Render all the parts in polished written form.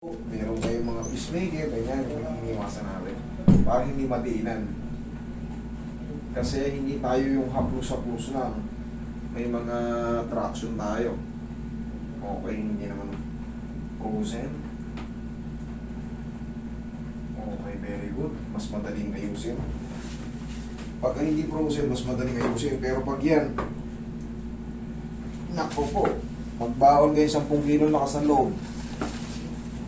Meron kayong mga peacemaker, ganyan, yung iniiwasan natin. Para hindi madiinan. Kasi hindi tayo yung haplos-haplos lang. May mga traction tayo. Okay, hindi naman frozen. Okay, very good. Mas madaling ayusin. Pag hindi frozen, mas madaling ayusin. Pero pag yan, nako po, magbaon kayo 10 kilo lakas ng loob.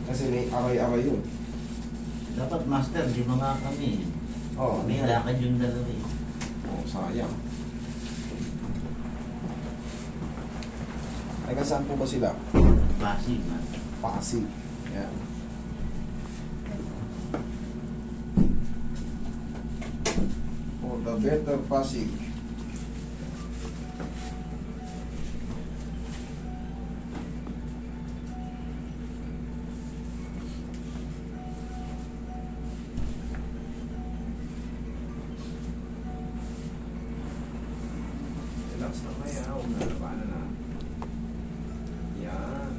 Kasi may aray-aray yun. Dapat master, di ba nga kami? Oo. May lakad yung dalawa eh. Oh, sayang. Ay, saan po ba sila? Pasig, master. Pasig. Yan. For the better Pasig. Relax na kaya, huwag na labanan na. Yan.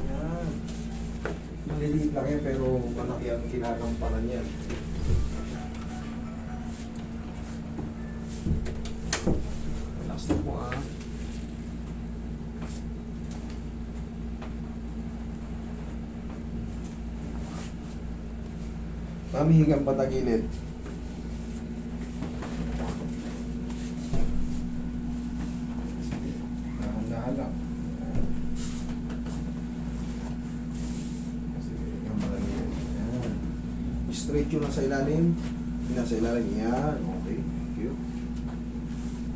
Yan. Maliliit lang yan pero malaki ang kinagampanan yan. Relax na po ah. Mamihigang patagilid. Dahan-dahan lang. Kasi yung patagilid. Yan. Straight yun nasa ilalim. Yung nasa ilalim. Yan. Okay. Thank you.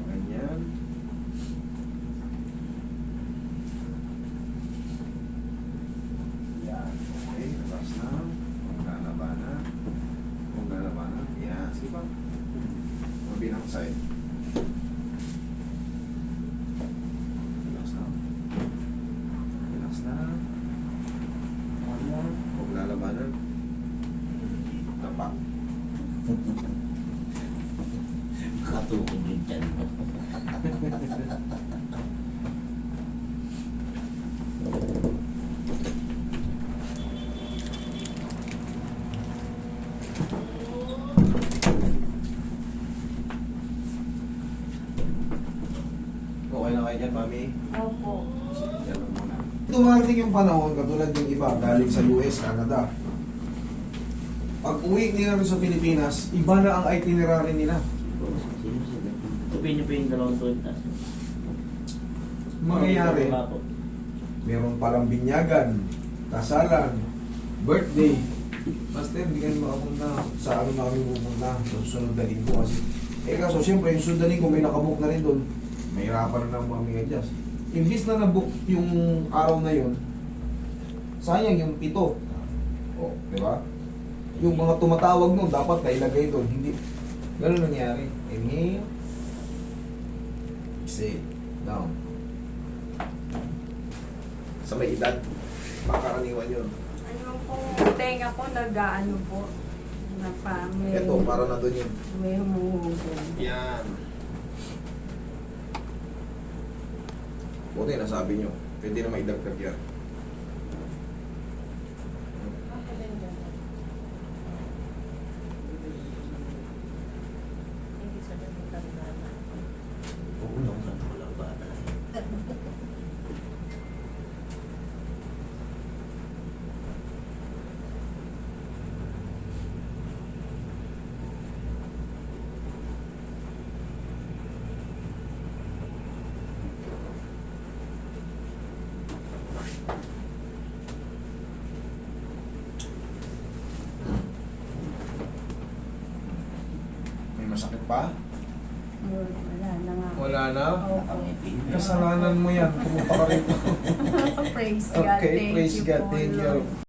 Ganyan. Yan. Okay. Relax na. Huwag lalabanan. Huwag lalabanan. Yan. Sige pa. Mabilang side. Relax na. Relax na. One more. Huwag lalabanan. Tapak. Katukod yung dyan. Okay na kayo dyan, Mami? Opo. Yan lang muna. Dumarating yung panahon, katulad yung iba, galing sa US, Canada. Pag uwi nila rin sa Pilipinas, iba na ang itinerary nila. Sino sila? Tupin niyo pa yung dalawang tuwintas. Mangyayari, meron palang binyagan, kasalan, birthday. Master, hindi kayo makapunta sa ano na kami pupunta sa susunod na linggo kasi. Kaso siyempre, yung susunod na linggo may nakabook na rin doon. Mahirapan na ng mga adjust. Imbis na nabook yung araw na yun, sayang yung 7. O, di ba? Yung mga tumatawag nun, dapat nailagay doon. Hindi. Ganun nangyari. Inhale. Exhale. Down. Sa may edad, makaraniwan yun. Ano po, tenga ko nag-ano po. May, Ito, para na doon yun. may humuhugon. Yan. Buti nasabi nyo. Pwede na maidagdag yan. Oo lang sa wala ba na. May masakit pa? Wala na nga. Wala na? Opo. Nakangiti. Kasalanan mo yan. Pumunta ka rin. Praise God. Okay, Thank praise you God. po, Thank Lord. you.